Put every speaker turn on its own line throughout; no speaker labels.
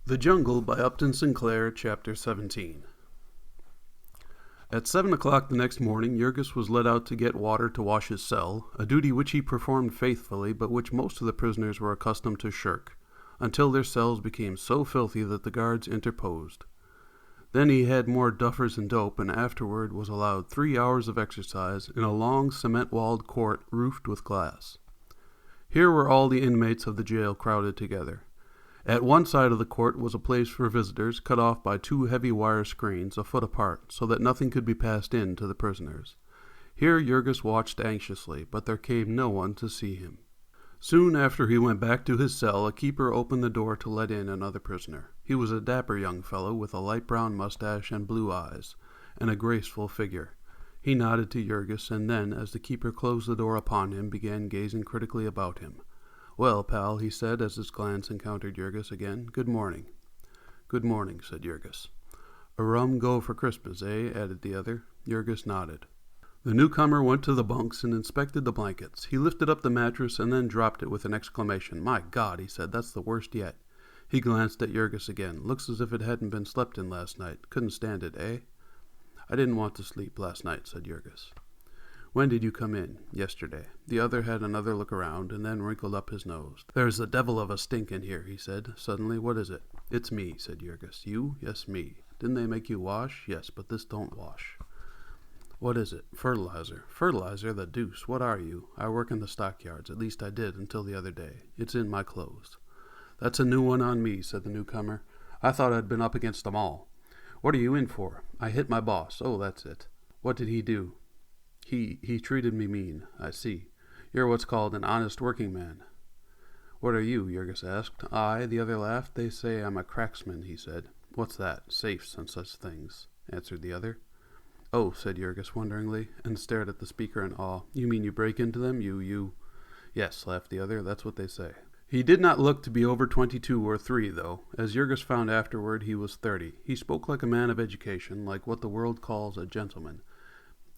The Jungle by Upton Sinclair, Chapter 17. At 7 o'clock the next morning, Jurgis was led out to get water to wash his cell, a duty which he performed faithfully, but which most of the prisoners were accustomed to shirk, until their cells became so filthy that the guards interposed. Then he had more duffers and dope, and afterward was allowed 3 hours of exercise in a long cement-walled court roofed with glass. Here were all the inmates of the jail crowded together. At one side of the court was a place for visitors, cut off by 2 heavy wire screens a foot apart, so that nothing could be passed in to the prisoners. Here Jurgis watched anxiously, but there came no one to see him. Soon after he went back to his cell, a keeper opened the door to let in another prisoner. He was a dapper young fellow with a light brown mustache and blue eyes, and a graceful figure. He nodded to Jurgis, and then, as the keeper closed the door upon him, began gazing critically about him. "Well, pal," he said, as his glance encountered Jurgis again, "good morning." "Good morning," said Jurgis. "A rum go for Christmas, eh?" added the other. Jurgis nodded. The newcomer went to the bunks and inspected the blankets. He lifted up the mattress and then dropped it with an exclamation. "My God," he said, "that's the worst yet." He glanced at Jurgis again. "Looks as if it hadn't been slept in last night. Couldn't stand it, eh?" "I didn't want to sleep last night," said Jurgis. "When did you come in?" "Yesterday." The other had another look around, and then wrinkled up his nose. "There's the devil of a stink in here," he said, suddenly. "What is it?" "It's me," said Jurgis. "You?" "Yes, me." "Didn't they make you wash?" "Yes, but this don't wash." "What is it?" "Fertilizer." "Fertilizer? The deuce! What are you?" "I work in the stockyards. At least I did until the other day. It's in my clothes." "That's a new one on me," said the newcomer. "I thought I'd been up against them all." "What are you in for?" "I hit my boss." "Oh, that's it." "What did he do?" He treated me mean." "I see. You're what's called an honest working man." "What are you?" Jurgis asked. "I," the other laughed. "They say I'm a cracksman," he said. "What's that?" "Safes and such things," answered the other. "Oh," said Jurgis wonderingly, and stared at the speaker in awe. "You mean you break into them? You—" "Yes," laughed the other. "That's what they say." He did not look to be over 22 or 3, though. As Jurgis found afterward, he was 30. He spoke like a man of education, like what the world calls a gentleman.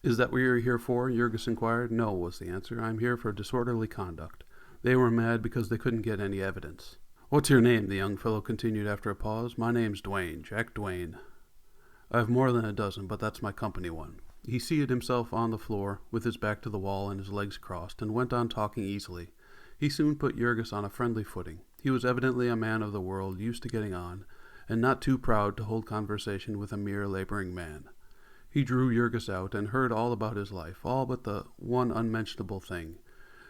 "Is that what you're here for?" Jurgis inquired. "No," was the answer. "I'm here for disorderly conduct. They were mad because they couldn't get any evidence." "What's your name?" the young fellow continued after a pause. "My name's Duane, Jack Duane. I've more than a dozen, but that's my company one." He seated himself on the floor, with his back to the wall and his legs crossed, and went on talking easily. He soon put Jurgis on a friendly footing. He was evidently a man of the world, used to getting on, and not too proud to hold conversation with a mere laboring man. He drew Jurgis out and heard all about his life, all but the one unmentionable thing.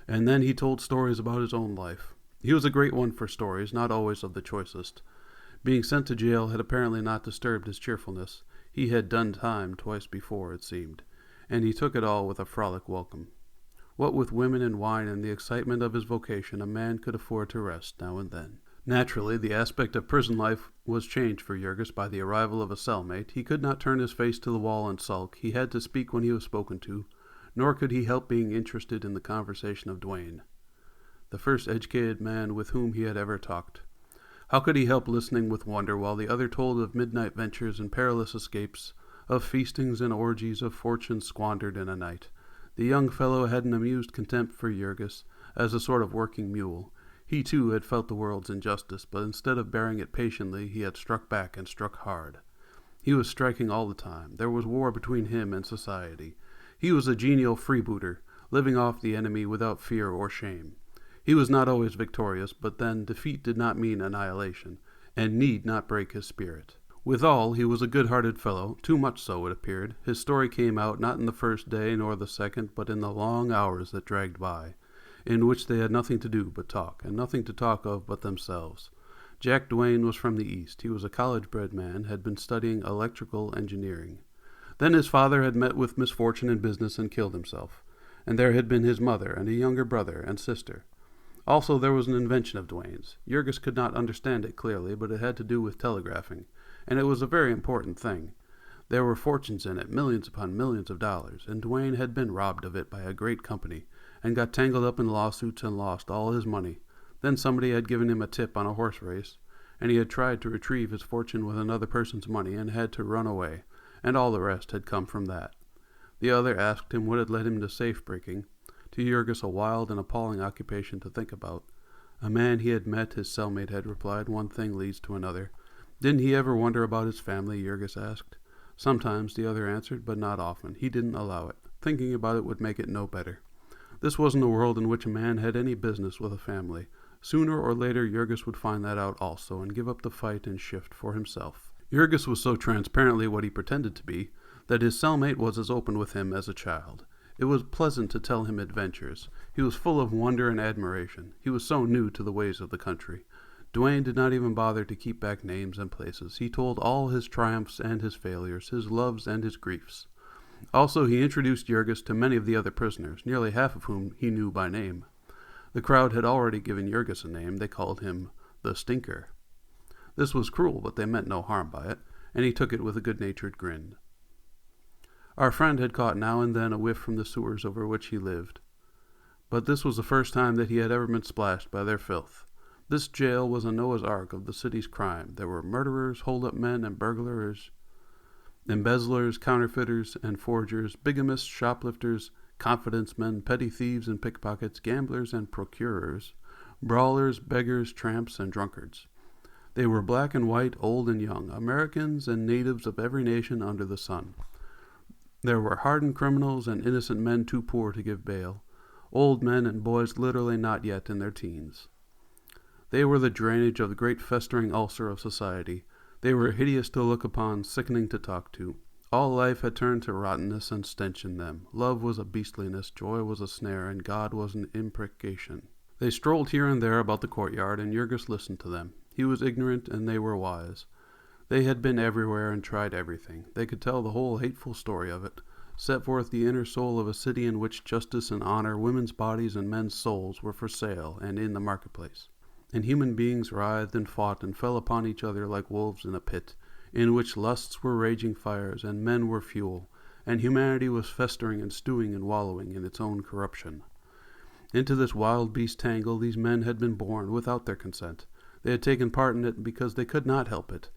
And then he told stories about his own life. He was a great one for stories, not always of the choicest. Being sent to jail had apparently not disturbed his cheerfulness. He had done time twice before, it seemed, and he took it all with a frolic welcome. What with women and wine and the excitement of his vocation, a man could afford to rest now and then. Naturally, the aspect of prison life was changed for Jurgis by the arrival of a cellmate. He could not turn his face to the wall and sulk. He had to speak when he was spoken to, nor could he help being interested in the conversation of Duane, the first educated man with whom he had ever talked. How could he help listening with wonder while the other told of midnight ventures and perilous escapes, of feastings and orgies, of fortunes squandered in a night? The young fellow had an amused contempt for Jurgis as a sort of working mule. He, too, had felt the world's injustice, but instead of bearing it patiently, he had struck back and struck hard. He was striking all the time. There was war between him and society. He was a genial freebooter, living off the enemy without fear or shame. He was not always victorious, but then defeat did not mean annihilation, and need not break his spirit. Withal, he was a good-hearted fellow, too much so, it appeared. His story came out not in the first day nor the second, but in the long hours that dragged by, in which they had nothing to do but talk, and nothing to talk of but themselves. Jack Duane was from the East. He was a college-bred man, had been studying electrical engineering. Then his father had met with misfortune in business and killed himself, and there had been his mother and a younger brother and sister. Also there was an invention of Duane's. Jurgis could not understand it clearly, but it had to do with telegraphing, and it was a very important thing. There were fortunes in it, millions upon millions of dollars, and Duane had been robbed of it by a great company, and got tangled up in lawsuits and lost all his money. Then somebody had given him a tip on a horse race, and he had tried to retrieve his fortune with another person's money and had to run away, and all the rest had come from that. The other asked him what had led him to safe-breaking. To Jurgis, a wild and appalling occupation to think about. A man he had met, his cellmate had replied, one thing leads to another. Didn't he ever wonder about his family, Jurgis asked. Sometimes, the other answered, but not often. He didn't allow it. Thinking about it would make it no better. This wasn't a world in which a man had any business with a family. Sooner or later, Jurgis would find that out also and give up the fight and shift for himself. Jurgis was so transparently what he pretended to be that his cellmate was as open with him as a child. It was pleasant to tell him adventures. He was full of wonder and admiration. He was so new to the ways of the country. Duane did not even bother to keep back names and places. He told all his triumphs and his failures, his loves and his griefs. Also, he introduced Jurgis to many of the other prisoners, nearly half of whom he knew by name. The crowd had already given Jurgis a name. They called him the Stinker. This was cruel, but they meant no harm by it, and he took it with a good-natured grin. Our friend had caught now and then a whiff from the sewers over which he lived, but this was the first time that he had ever been splashed by their filth. This jail was a Noah's Ark of the city's crime. There were murderers, hold-up men, and burglars, embezzlers, counterfeiters, and forgers, bigamists, shoplifters, confidence men, petty thieves and pickpockets, gamblers and procurers, brawlers, beggars, tramps, and drunkards. They were black and white, old and young, Americans and natives of every nation under the sun. There were hardened criminals and innocent men too poor to give bail, old men and boys literally not yet in their teens. They were the drainage of the great festering ulcer of society. They were hideous to look upon, sickening to talk to. All life had turned to rottenness and stench in them. Love was a beastliness, joy was a snare, and God was an imprecation. They strolled here and there about the courtyard, and Jurgis listened to them. He was ignorant, and they were wise. They had been everywhere and tried everything. They could tell the whole hateful story of it, set forth the inner soul of a city in which justice and honor, women's bodies and men's souls were for sale and in the marketplace. And human beings writhed and fought and fell upon each other like wolves in a pit, in which lusts were raging fires and men were fuel, and humanity was festering and stewing and wallowing in its own corruption. Into this wild beast tangle these men had been born without their consent. They had taken part in it because they could not help it.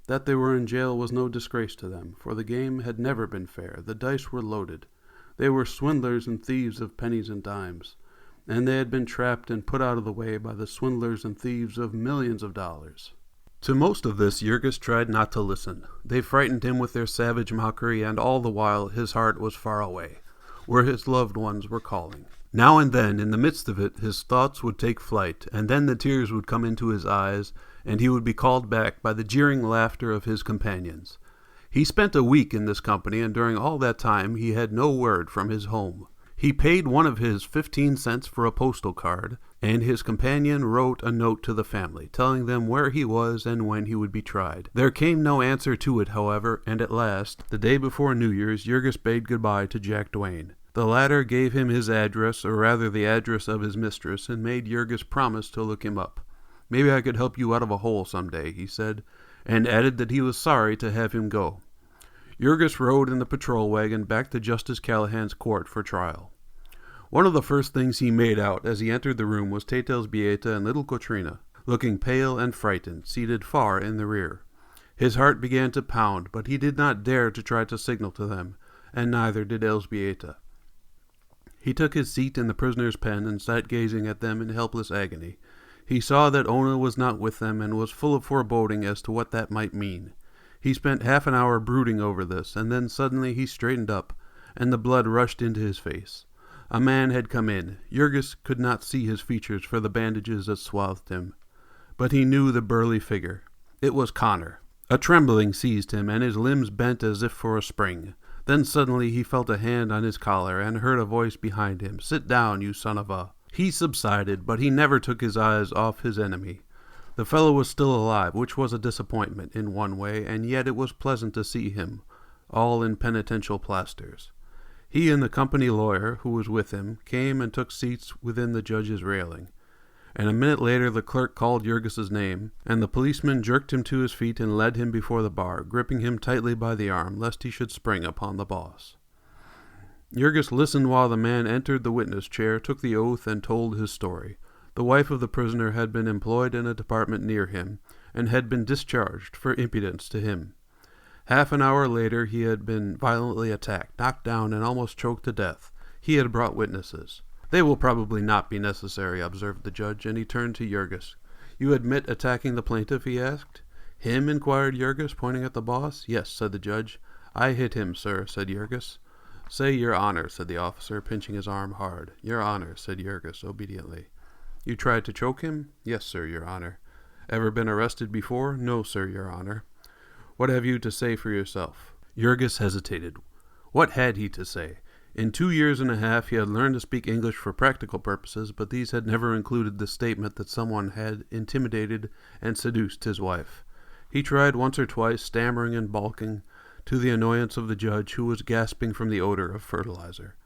That they were in jail was no disgrace to them, for the game had never been fair. The dice were loaded. They were swindlers and thieves of pennies and dimes, and they had been trapped and put out of the way by the swindlers and thieves of millions of dollars. To most of this Jurgis tried not to listen. They frightened him with their savage mockery, and all the while his heart was far away, where his loved ones were calling. Now and then, in the midst of it, his thoughts would take flight, and then the tears would come into his eyes, and he would be called back by the jeering laughter of his companions. He spent a week in this company, and during all that time he had no word from his home. He paid one of his 15 cents for a postal card, and his companion wrote a note to the family, telling them where he was and when he would be tried. There came no answer to it, however, and at last, the day before New Year's, Jurgis bade goodbye to Jack Duane. The latter gave him his address, or rather the address of his mistress, and made Jurgis promise to look him up. "Maybe I could help you out of a hole some day," he said, and added that he was sorry to have him go. Jurgis rode in the patrol wagon back to Justice Callahan's court for trial. One of the first things he made out as he entered the room was Tate Elzbieta and little Katrina, looking pale and frightened, seated far in the rear. His heart began to pound, but he did not dare to try to signal to them, and neither did Elzbieta. He took his seat in the prisoner's pen and sat gazing at them in helpless agony. He saw that Ona was not with them and was full of foreboding as to what that might mean. He spent half an hour brooding over this, and then suddenly he straightened up, and the blood rushed into his face. A man had come in. Jurgis could not see his features for the bandages that swathed him, but he knew the burly figure. It was Connor. A trembling seized him, and his limbs bent as if for a spring. Then suddenly he felt a hand on his collar and heard a voice behind him. "Sit down, you son of a—" He subsided, but he never took his eyes off his enemy. The fellow was still alive, which was a disappointment in one way, and yet it was pleasant to see him, all in penitential plasters. He and the company lawyer, who was with him, came and took seats within the judge's railing. And a minute later the clerk called Jurgis's name, and the policeman jerked him to his feet and led him before the bar, gripping him tightly by the arm, lest he should spring upon the boss. Jurgis listened while the man entered the witness chair, took the oath, and told his story. The wife of the prisoner had been employed in a department near him, and had been discharged for impudence to him. Half an hour later he had been violently attacked, knocked down, and almost choked to death. He had brought witnesses. "They will probably not be necessary," observed the judge, and he turned to Jurgis. "You admit attacking the plaintiff?" he asked. Him? Inquired Jurgis, pointing at the boss. Yes, said the judge. I hit him, sir, said Jurgis. Say your honor, said the officer, pinching his arm hard. Your honor, said Jurgis, obediently. You tried to choke him? Yes, sir, your honor. Ever been arrested before? No, sir, your honor. What have you to say for yourself? Jurgis hesitated. What had he to say? In 2 years and a half he had learned to speak English for practical purposes, but these had never included the statement that someone had intimidated and seduced his wife. He tried once or twice, stammering and balking, to the annoyance of the judge, who was gasping from the odor of fertilizer.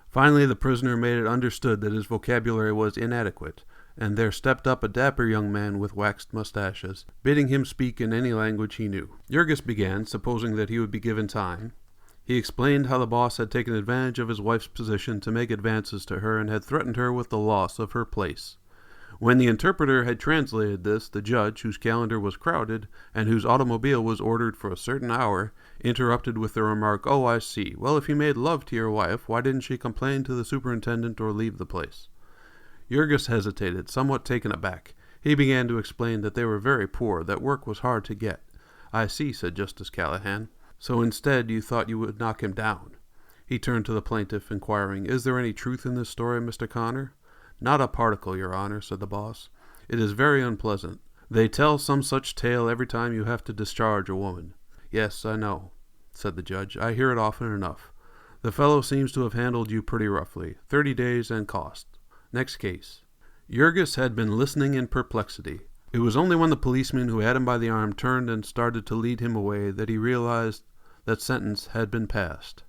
Finally the prisoner made it understood that his vocabulary was inadequate, and there stepped up a dapper young man with waxed mustaches, bidding him speak in any language he knew. Jurgis began, supposing that he would be given time. He explained how the boss had taken advantage of his wife's position to make advances to her and had threatened her with the loss of her place. When the interpreter had translated this, the judge, whose calendar was crowded and whose automobile was ordered for a certain hour, interrupted with the remark, "Oh, I see. Well, if you made love to your wife, why didn't she complain to the superintendent or leave the place?" Jurgis hesitated, somewhat taken aback. He began to explain that they were very poor, that work was hard to get. "I see," said Justice Callahan. "So instead you thought you would knock him down." He turned to the plaintiff, inquiring, "Is there any truth in this story, Mr. Connor?" "Not a particle, your honor," said the boss. "It is very unpleasant. They tell some such tale every time you have to discharge a woman." "Yes, I know," said the judge. "I hear it often enough. The fellow seems to have handled you pretty roughly. 30 days and cost. Next case." Jurgis had been listening in perplexity. It was only when the policeman who had him by the arm turned and started to lead him away that he realized that sentence had been passed.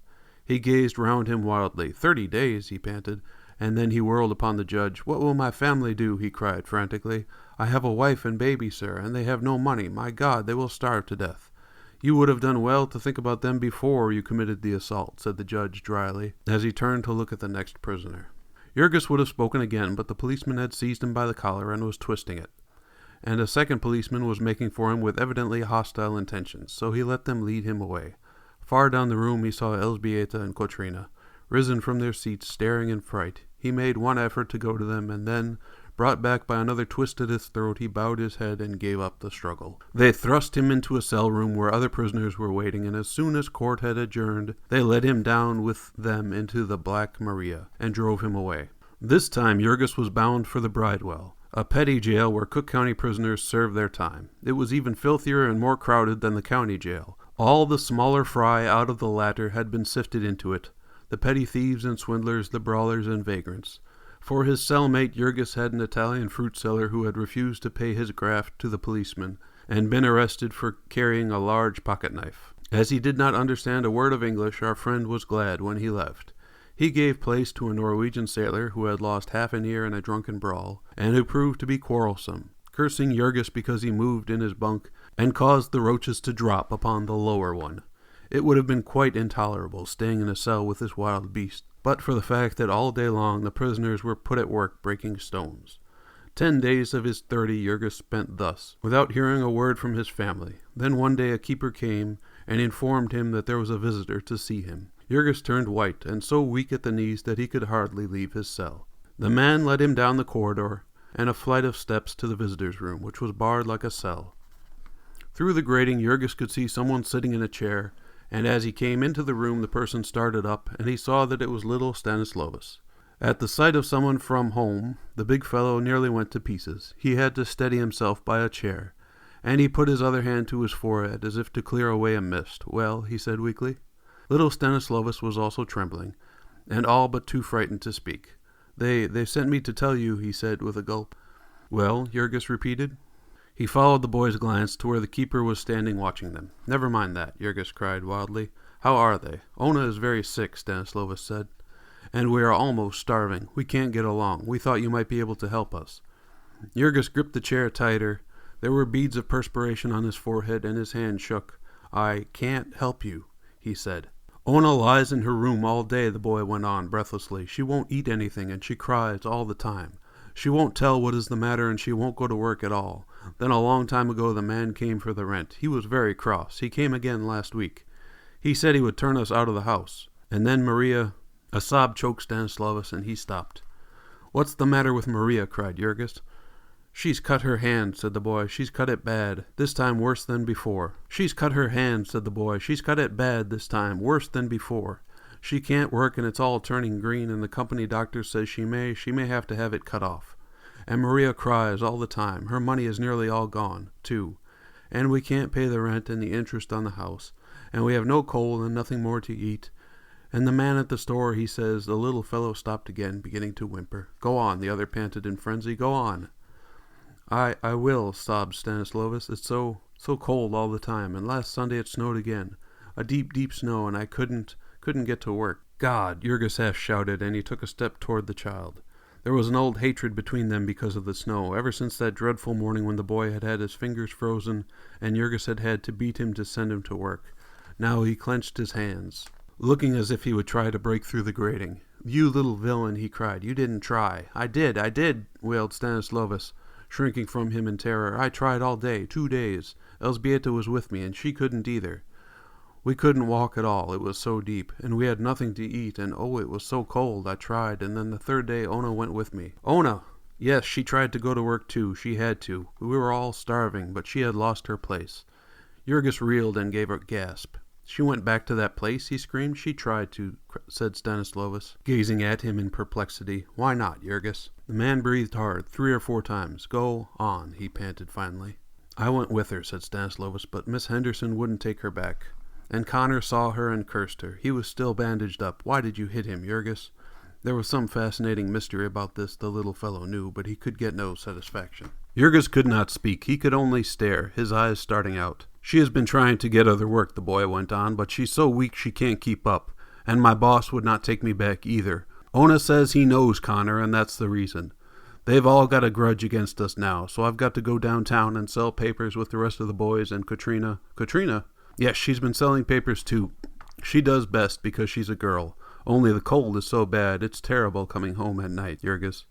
He gazed round him wildly. 30 days, he panted, and then he whirled upon the judge. "What will my family do?" he cried frantically. "I have a wife and baby, sir, and they have no money. My God, they will starve to death." "You would have done well to think about them before you committed the assault," said the judge dryly, as he turned to look at the next prisoner. Jurgis would have spoken again, but the policeman had seized him by the collar and was twisting it, and a second policeman was making for him with evidently hostile intentions, so he let them lead him away. Far down the room he saw Elzbieta and Kotrina, risen from their seats, staring in fright. He made one effort to go to them, and then, brought back by another twist at his throat, he bowed his head and gave up the struggle. They thrust him into a cell room where other prisoners were waiting, and as soon as court had adjourned, they led him down with them into the Black Maria, and drove him away. This time Jurgis was bound for the Bridewell, a petty jail where Cook County prisoners served their time. It was even filthier and more crowded than the county jail. All the smaller fry out of the latter had been sifted into it, the petty thieves and swindlers, the brawlers and vagrants. For his cellmate, Jurgis had an Italian fruit seller who had refused to pay his graft to the policeman, and been arrested for carrying a large pocket-knife. As he did not understand a word of English, our friend was glad when he left. He gave place to a Norwegian sailor who had lost half an ear in a drunken brawl, and who proved to be quarrelsome, cursing Jurgis because he moved in his bunk and caused the roaches to drop upon the lower one. It would have been quite intolerable staying in a cell with this wild beast, but for the fact that all day long the prisoners were put at work breaking stones. 10 days of his 30 Jurgis spent thus, without hearing a word from his family. Then one day a keeper came and informed him that there was a visitor to see him. Jurgis turned white, and so weak at the knees that he could hardly leave his cell. The man led him down the corridor and a flight of steps to the visitor's room, which was barred like a cell. Through the grating Jurgis could see someone sitting in a chair, and as he came into the room the person started up, and he saw that it was little Stanislavus. At the sight of someone from home, the big fellow nearly went to pieces. He had to steady himself by a chair, and he put his other hand to his forehead as if to clear away a mist. "Well," he said weakly. Little Stanislavus was also trembling, and all but too frightened to speak. They sent me to tell you," he said with a gulp. "Well?" Jurgis repeated. He followed the boy's glance to where the keeper was standing watching them. "Never mind that," Jurgis cried wildly. "How are they?" "Ona is very sick," Stanislavus said, "and we are almost starving. We can't get along. We thought you might be able to help us." Jurgis gripped the chair tighter. There were beads of perspiration on his forehead, and his hand shook. "I can't help you," he said. "Ona lies in her room all day," the boy went on breathlessly. "She won't eat anything, and she cries all the time. She won't tell what is the matter, and she won't go to work at all. Then a long time ago the man came for the rent. He was very cross. He came again last week. He said he would turn us out of the house. And then Maria—" A sob choked Stanislavus, and he stopped. "What's the matter with Maria?" cried Jurgis. "She's cut her hand," said the boy. "She's cut it bad. This time worse than before." "She's cut her hand," said the boy. "She's cut it bad this time. Worse than before. She can't work and it's all turning green, and the company doctor says she may have to have it cut off. And Maria cries all the time. Her money is nearly all gone, too. And we can't pay the rent and the interest on the house. And we have no coal and nothing more to eat. And the man at the store, he says..." The little fellow stopped again, beginning to whimper. "Go on," the other panted in frenzy. "Go on." I will," sobbed Stanislaus. "It's so cold all the time, and last Sunday it snowed again. A deep, deep snow, and I couldn't get to work." "God!" Jurgis half shouted, and he took a step toward the child. There was an old hatred between them because of the snow, ever since that dreadful morning when the boy had had his fingers frozen, and Jurgis had had to beat him to send him to work. Now he clenched his hands, looking as if he would try to break through the grating. "You little villain," he cried. "You didn't try." I did, wailed Stanislaus, shrinking from him in terror. "I tried all day, 2 days. Elzbieta was with me, and she couldn't either. We couldn't walk at all, it was so deep, and we had nothing to eat, and oh, it was so cold. I tried, and then the 3rd day Ona went with me." "Ona!" "Yes, she tried to go to work too. She had to. We were all starving, but she had lost her place." Jurgis reeled and gave a gasp. "She went back to that place?" he screamed. "She tried to," said Stanislaus, gazing at him in perplexity. "Why not, Jurgis?" The man breathed hard, 3 or 4 times. "Go on," he panted finally. "I went with her," said Stanislaus, "but Miss Henderson wouldn't take her back. And Connor saw her and cursed her. He was still bandaged up. Why did you hit him, Jurgis?" There was some fascinating mystery about this, the little fellow knew, but he could get no satisfaction. Jurgis could not speak. He could only stare, his eyes starting out. "She has been trying to get other work," the boy went on, "but she's so weak she can't keep up. And my boss would not take me back either. Ona says he knows Connor, and that's the reason. They've all got a grudge against us now, so I've got to go downtown and sell papers with the rest of the boys, and Katrina..." "Katrina?" "Yes, she's been selling papers too. She does best because she's a girl. Only the cold is so bad, it's terrible coming home at night, Jurgis.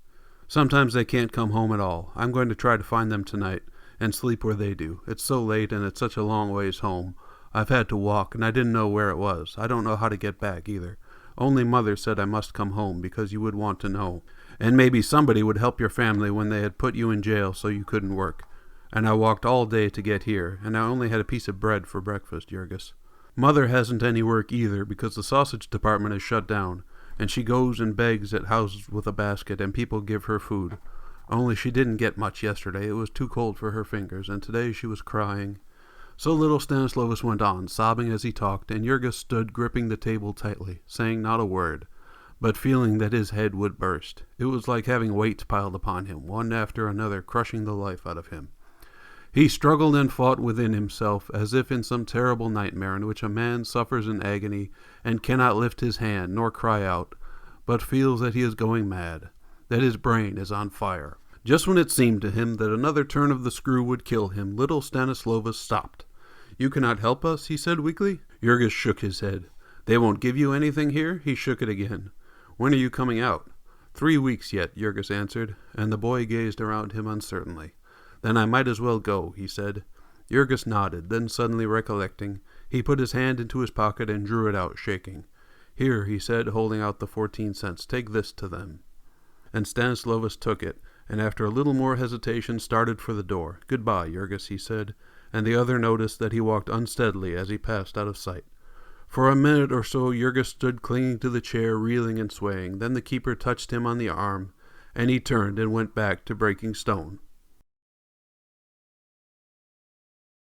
Sometimes they can't come home at all. I'm going to try to find them tonight, and sleep where they do. It's so late, and it's such a long ways home. I've had to walk, and I didn't know where it was. I don't know how to get back, either. Only Mother said I must come home, because you would want to know. And maybe somebody would help your family when they had put you in jail so you couldn't work. And I walked all day to get here, and I only had a piece of bread for breakfast, Jurgis. Mother hasn't any work either, because the sausage department is shut down, and she goes and begs at houses with a basket, and people give her food. Only she didn't get much yesterday. It was too cold for her fingers, and today she was crying." So little Stanislaus went on, sobbing as he talked, and Jurgis stood gripping the table tightly, saying not a word, but feeling that his head would burst. It was like having weights piled upon him, one after another, crushing the life out of him. He struggled and fought within himself, as if in some terrible nightmare in which a man suffers in agony and cannot lift his hand nor cry out, but feels that he is going mad, that his brain is on fire. Just when it seemed to him that another turn of the screw would kill him, little Stanislaus stopped. "You cannot help us?" he said weakly. Jurgis shook his head. "They won't give you anything here?" He shook it again. "When are you coming out?" 3 weeks yet," Jurgis answered, and the boy gazed around him uncertainly. "Then I might as well go," he said. Jurgis nodded, then suddenly recollecting, he put his hand into his pocket and drew it out, shaking. "Here," he said, holding out the 14 cents, "take this to them." And Stanislaus took it, and after a little more hesitation started for the door. "Goodbye, Jurgis," he said, and the other noticed that he walked unsteadily as he passed out of sight. For a minute or so Jurgis stood clinging to the chair, reeling and swaying. Then the keeper touched him on the arm, and he turned and went back to breaking stone.